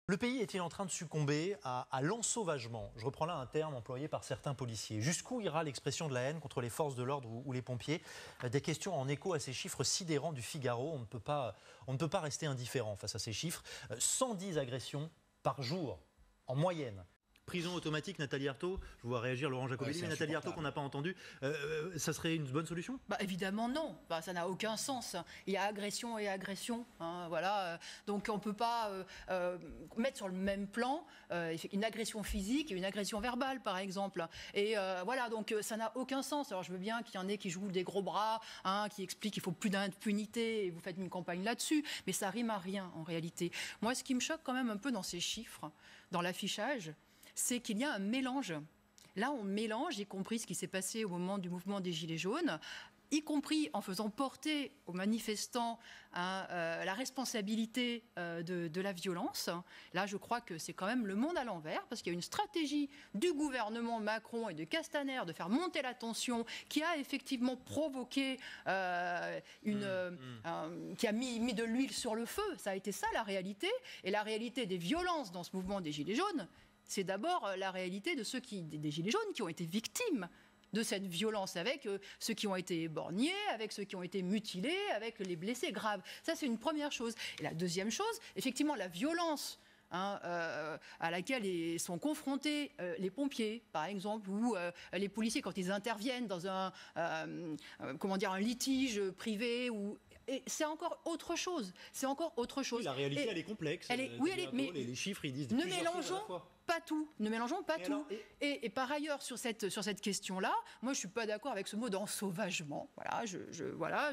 Le pays est-il en train de succomber à l'ensauvagement? Je reprends là un terme employé par certains policiers. Jusqu'où ira l'expression de la haine contre les forces de l'ordre ou les pompiers? Des questions en écho à ces chiffres sidérants du Figaro. On ne peut pas rester indifférent face à ces chiffres. 110 agressions par jour, en moyenne. Prison automatique, Nathalie Arthaud, je vois réagir Laurent Jacobelli, mais Nathalie Arthaud qu'on n'a pas entendu, ça serait une bonne solution? Évidemment non, ça n'a aucun sens. Il y a agression et agression, voilà. Donc on ne peut pas mettre sur le même plan une agression physique et une agression verbale par exemple. Et voilà, donc ça n'a aucun sens. Alors je veux bien qu'il y en ait qui jouent des gros bras, qui expliquent qu'il faut plus d'impunité et vous faites une campagne là-dessus, mais ça rime à rien en réalité. Moi ce qui me choque quand même un peu dans ces chiffres, dans l'affichage, c'est qu'il y a un mélange. Là, on mélange, y compris ce qui s'est passé au moment du mouvement des Gilets jaunes, y compris en faisant porter aux manifestants la responsabilité de la violence. Là, je crois que c'est quand même le monde à l'envers, parce qu'il y a une stratégie du gouvernement Macron et de Castaner de faire monter la tension, qui a effectivement provoqué, qui a mis de l'huile sur le feu. Ça a été ça, la réalité. Et la réalité des violences dans ce mouvement des Gilets jaunes, c'est d'abord la réalité de ceux des Gilets jaunes qui ont été victimes de cette violence, avec ceux qui ont été éborgnés, avec ceux qui ont été mutilés, avec les blessés graves. Ça, c'est une première chose. Et la deuxième chose, effectivement, la violence à laquelle sont confrontés les pompiers, par exemple, ou les policiers quand ils interviennent dans un litige privé ou... Et c'est encore autre chose. C'est encore autre chose. Oui, la réalité, elle est complexe. Mais les chiffres, ils disent ne mélangeons pas tout. Ne mélangeons pas tout. Et par ailleurs, sur cette question-là, moi, je suis pas d'accord avec ce mot d'ensauvagement. Voilà,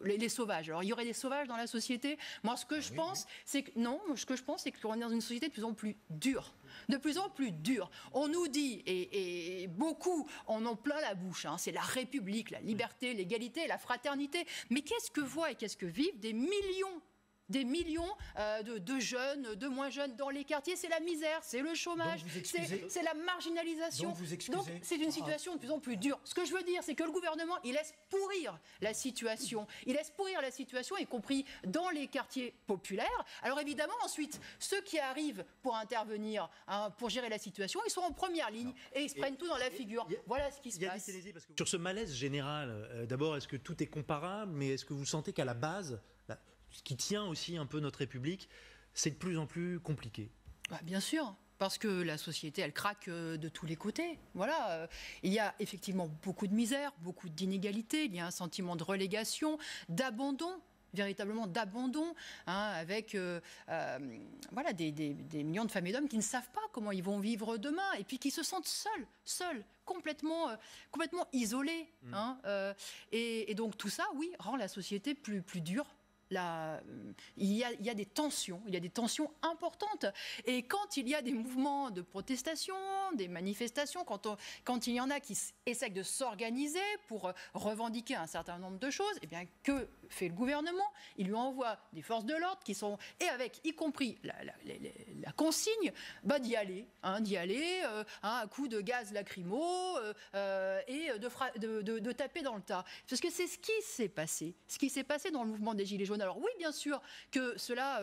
les sauvages. Alors, il y aurait des sauvages dans la société. Moi, ce que je pense, c'est que non. Ce que je pense, c'est qu'on est dans une société de plus en plus dure. De plus en plus dure. On nous dit, et beaucoup en ont plein la bouche, c'est la République, la liberté, l'égalité, la fraternité. Mais qu'est-ce que voient et qu'est-ce que vivent des millions de jeunes, de moins jeunes dans les quartiers? C'est la misère, c'est le chômage, c'est la marginalisation. Donc c'est une situation de plus en plus dure. Ce que je veux dire, c'est que le gouvernement, il laisse pourrir la situation. Il laisse pourrir la situation, y compris dans les quartiers populaires. Alors évidemment, ensuite, ceux qui arrivent pour intervenir, pour gérer la situation, ils sont en première ligne et ils se prennent tout dans la figure. Voilà ce qui se passe. Sur ce malaise général, d'abord, est-ce que tout est comparable, mais est-ce que vous sentez qu'à la base, ce qui tient aussi un peu notre République, c'est de plus en plus compliqué? Bien sûr, parce que la société, elle craque de tous les côtés. Voilà, il y a effectivement beaucoup de misère, beaucoup d'inégalités, il y a un sentiment de relégation, d'abandon. Véritablement d'abandon, avec des millions de femmes et d'hommes qui ne savent pas comment ils vont vivre demain et puis qui se sentent seuls, complètement isolés. Et donc tout ça, oui, rend la société plus dure. Il y a des tensions, importantes. Et quand il y a des mouvements de protestation, des manifestations, quand il y en a qui essaient de s'organiser pour revendiquer un certain nombre de choses, eh bien, que fait le gouvernement? Il lui envoie des forces de l'ordre qui sont, et avec, y compris la consigne, d'y aller, à coups de gaz lacrymo et de taper dans le tas. Parce que c'est ce qui s'est passé. Ce qui s'est passé dans le mouvement des Gilets jaunes. Alors oui, bien sûr que cela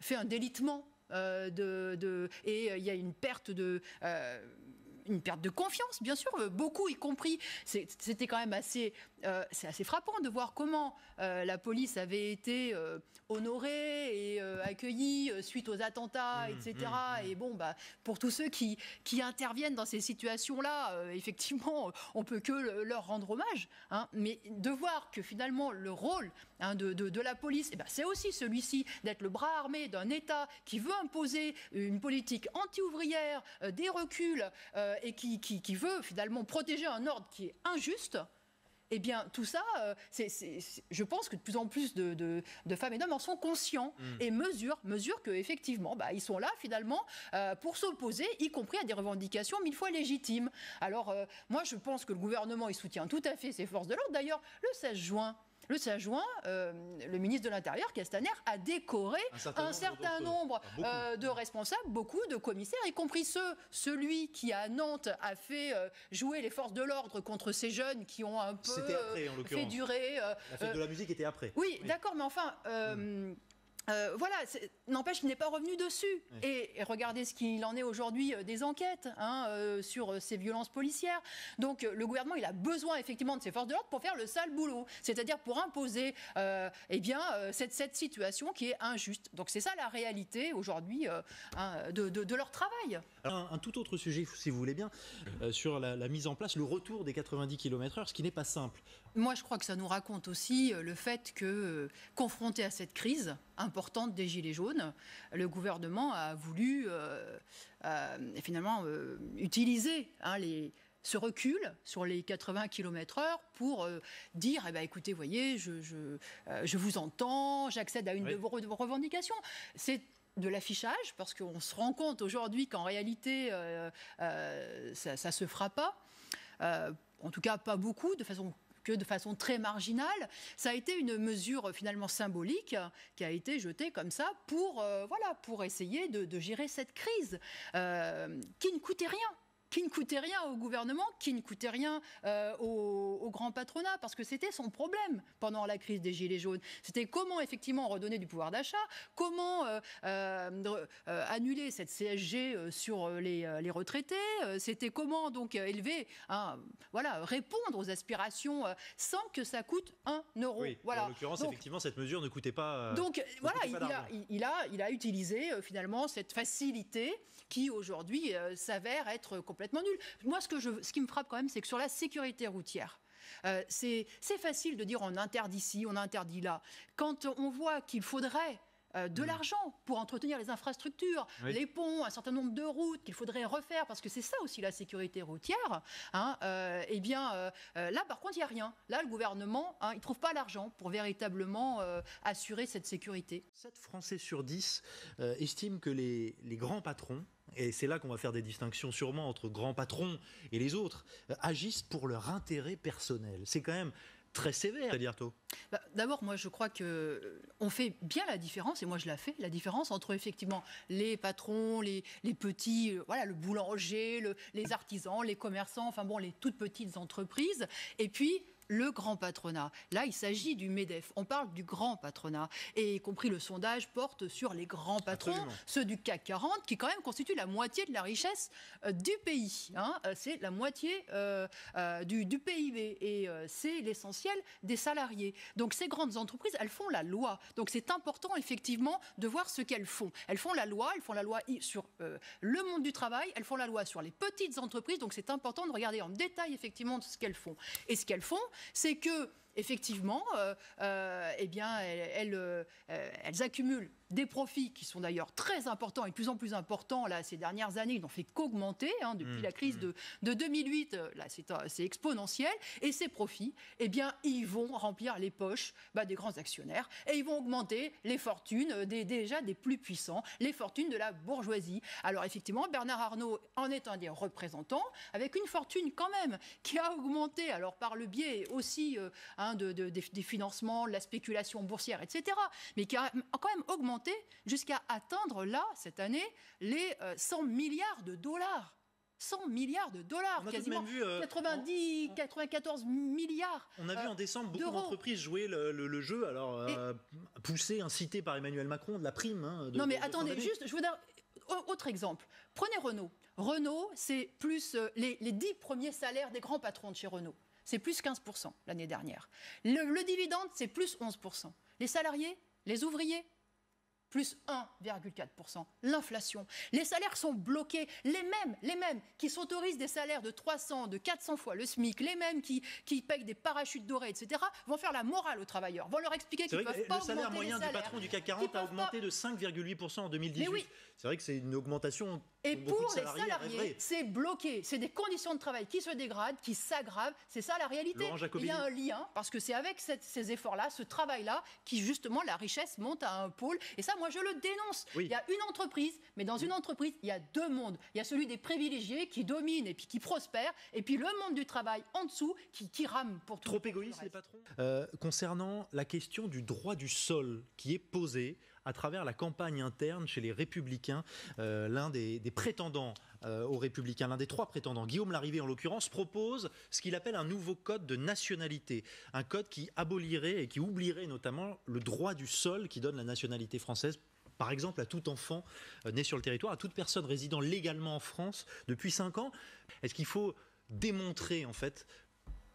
fait un délitement et il y a une perte de confiance, bien sûr. Beaucoup, y compris, c'était quand même c'est assez frappant de voir comment la police avait été honorée et accueillie suite aux attentats, etc. Et bon, pour tous ceux qui interviennent dans ces situations-là, effectivement, on peut que leur rendre hommage. Mais de voir que finalement le rôle de la police, c'est aussi celui-ci d'être le bras armé d'un État qui veut imposer une politique anti-ouvrière, des reculs, et qui veut finalement protéger un ordre qui est injuste. Eh bien, tout ça, je pense que de plus en plus de femmes et d'hommes en sont conscients et mesurent qu'effectivement, ils sont là, finalement, pour s'opposer, y compris à des revendications mille fois légitimes. Alors, moi, je pense que le gouvernement, il soutient tout à fait ces forces de l'ordre. D'ailleurs, le 16 juin, le ministre de l'Intérieur, Castaner, a décoré un certain nombre de responsables, beaucoup de commissaires, y compris celui qui, à Nantes, a fait jouer les forces de l'ordre contre ces jeunes qui ont un peu fait durer... La fête de la musique était après. Oui, d'accord, mais enfin... Voilà, n'empêche qu'il n'est pas revenu dessus. Oui. Et regardez ce qu'il en est aujourd'hui des enquêtes sur ces violences policières. Donc le gouvernement, il a besoin effectivement de ses forces de l'ordre pour faire le sale boulot, c'est-à-dire pour imposer cette situation qui est injuste. Donc c'est ça la réalité aujourd'hui de leur travail. Alors, un tout autre sujet, si vous voulez bien, sur la mise en place, le retour des 90 km/h, ce qui n'est pas simple. Moi, je crois que ça nous raconte aussi le fait que, confronté à cette crise importante des Gilets jaunes, le gouvernement a voulu finalement utiliser ce recul sur les 80 km/h pour dire écoutez, voyez, je vous entends, j'accède à une de vos revendications. C'est de l'affichage, parce qu'on se rend compte aujourd'hui qu'en réalité, ça ne se fera pas. En tout cas, pas beaucoup, de façon très marginale. Ça a été une mesure finalement symbolique qui a été jetée comme ça pour essayer de gérer cette crise qui ne coûtait rien. Qui ne coûtait rien au gouvernement, qui ne coûtait rien au grand patronat, parce que c'était son problème pendant la crise des Gilets jaunes. C'était comment effectivement redonner du pouvoir d'achat, comment annuler cette CSG sur les retraités, c'était comment donc élever, répondre aux aspirations sans que ça coûte 1 euro. Oui, voilà. En l'occurrence, donc, effectivement, cette mesure ne coûtait pas. Donc voilà, il a utilisé finalement cette facilité qui aujourd'hui s'avère être complètement nulle. Moi, ce qui me frappe quand même, c'est que sur la sécurité routière, c'est facile de dire on interdit ci, on interdit là. Quand on voit qu'il faudrait de l'argent pour entretenir les infrastructures, les ponts, un certain nombre de routes qu'il faudrait refaire, parce que c'est ça aussi la sécurité routière, là par contre il n'y a rien. Là le gouvernement, il ne trouve pas l'argent pour véritablement assurer cette sécurité. 7 Français sur 10 estiment que les grands patrons, et c'est là qu'on va faire des distinctions sûrement entre grands patrons et les autres, agissent pour leur intérêt personnel. C'est quand même très sévère, Alierto. D'abord, moi, je crois qu'on fait bien la différence, et moi, je la fais, la différence entre, effectivement, les patrons, les petits, le boulanger, les artisans, les commerçants, les toutes petites entreprises, et puis le grand patronat. Là, il s'agit du MEDEF. On parle du grand patronat. Et y compris le sondage porte sur les grands patrons, absolument, ceux du CAC 40, qui quand même constituent la moitié de la richesse du pays. C'est la moitié du PIB. Et c'est l'essentiel des salariés. Donc ces grandes entreprises, elles font la loi. Donc c'est important, effectivement, de voir ce qu'elles font. Elles font la loi sur le monde du travail, elles font la loi sur les petites entreprises. Donc c'est important de regarder en détail, effectivement, ce qu'elles font. Et ce qu'elles font, c'est que, effectivement, elles accumulent des profits qui sont d'ailleurs très importants et de plus en plus importants là, ces dernières années. Ils n'ont fait qu'augmenter depuis la crise de 2008. Là, c'est exponentiel. Et ces profits, ils vont remplir les poches des grands actionnaires et ils vont augmenter les fortunes déjà des plus puissants, les fortunes de la bourgeoisie. Alors effectivement, Bernard Arnault en est un des représentants, avec une fortune quand même qui a augmenté, alors par le biais aussi des financements, de la spéculation boursière, etc., mais qui a quand même augmenté jusqu'à atteindre là, cette année, les 100 milliards de dollars. 100 milliards de dollars, quasiment vu, 94 milliards. On a vu en décembre beaucoup d'entreprises jouer le jeu, alors poussé, incité par Emmanuel Macron, de la prime. Non mais attendez, juste, je vous donne autre exemple. Prenez Renault. Renault, c'est plus les 10 premiers salaires des grands patrons de chez Renault. C'est plus 15% l'année dernière. Le dividende, c'est plus 11%. Les salariés, les ouvriers, plus 1,4%. L'inflation. Les salaires sont bloqués. Les mêmes qui s'autorisent des salaires de 300, de 400 fois le SMIC, les mêmes qui payent des parachutes dorés, etc., vont faire la morale aux travailleurs, vont leur expliquer qu'ils ne peuvent pas augmenter les salaires. Le salaire moyen du patron du CAC 40 a augmenté de 5,8% en 2018. Oui. C'est vrai que c'est une augmentation. Et pour les salariés, c'est bloqué. C'est des conditions de travail qui se dégradent, qui s'aggravent. C'est ça la réalité. Il y a un lien, parce que c'est avec ces efforts-là, ce travail-là, qui justement la richesse monte à un pôle. Et ça, moi, je le dénonce. Oui. Il y a une entreprise, mais dans une entreprise, il y a deux mondes. Il y a celui des privilégiés qui domine et puis qui prospère, et puis le monde du travail en dessous qui rame pour tout. Trop égoïste, les patrons. Concernant la question du droit du sol qui est posée à travers la campagne interne chez les Républicains. L'un des prétendants aux Républicains, l'un des 3 prétendants, Guillaume Larrivé en l'occurrence, propose ce qu'il appelle un nouveau code de nationalité. Un code qui abolirait et qui oublierait notamment le droit du sol qui donne la nationalité française, par exemple à tout enfant né sur le territoire, à toute personne résidant légalement en France depuis 5 ans. Est-ce qu'il faut démontrer en fait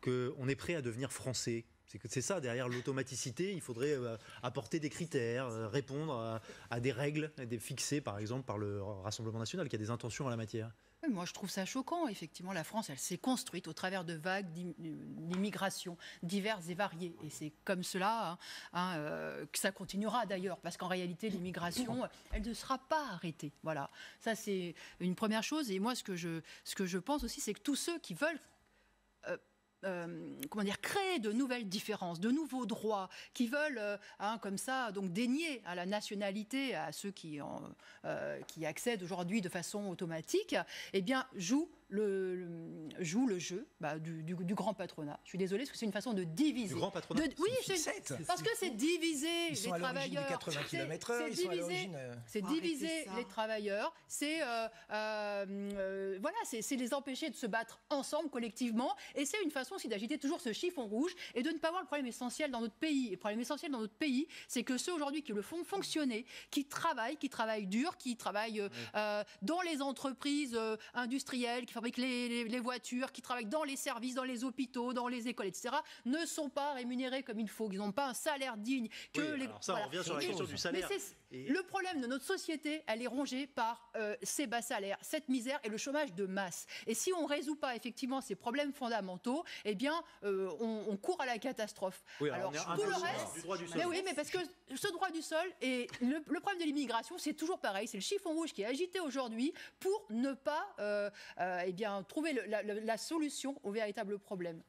qu'on est prêt à devenir français? C'est ça, derrière l'automaticité, il faudrait apporter des critères, répondre à des règles fixées par exemple par le Rassemblement national qui a des intentions en la matière. Moi, je trouve ça choquant. Effectivement, la France, elle s'est construite au travers de vagues d'immigration diverses et variées. Et c'est comme cela que ça continuera d'ailleurs. Parce qu'en réalité, l'immigration, elle ne sera pas arrêtée. Voilà. Ça, c'est une première chose. Et moi, ce que je pense aussi, c'est que tous ceux qui veulent créer de nouvelles différences, de nouveaux droits, qui veulent comme ça donc dénier à la nationalité à ceux qui accèdent aujourd'hui de façon automatique, eh bien jouent le jeu du grand patronat. Je suis désolée, parce que c'est une façon de diviser. Du grand patronat Oui, parce que c'est diviser ils sont les à l'origine travailleurs. des 80 km/h, ils sont à l'origine... C'est diviser les travailleurs, c'est les empêcher de se battre ensemble, collectivement, et c'est une façon aussi d'agiter toujours ce chiffon rouge et de ne pas voir le problème essentiel dans notre pays. Et le problème essentiel dans notre pays, c'est que ceux aujourd'hui qui le font fonctionner, qui travaillent dur, qui travaillent dans les entreprises industrielles, qui fabriquent les voitures, qui travaillent dans les services, dans les hôpitaux, dans les écoles, etc., ne sont pas rémunérés comme il faut, qu'ils n'ont pas un salaire digne. On revient sur la question du salaire. Le problème de notre société, elle est rongée par ces bas salaires, cette misère et le chômage de masse. Et si on ne résout pas effectivement ces problèmes fondamentaux, eh bien, on court à la catastrophe. Oui, alors tout le reste, du droit du sol. Mais parce que ce droit du sol et le problème de l'immigration, c'est toujours pareil. C'est le chiffon rouge qui est agité aujourd'hui pour ne pas trouver la solution au véritable problème.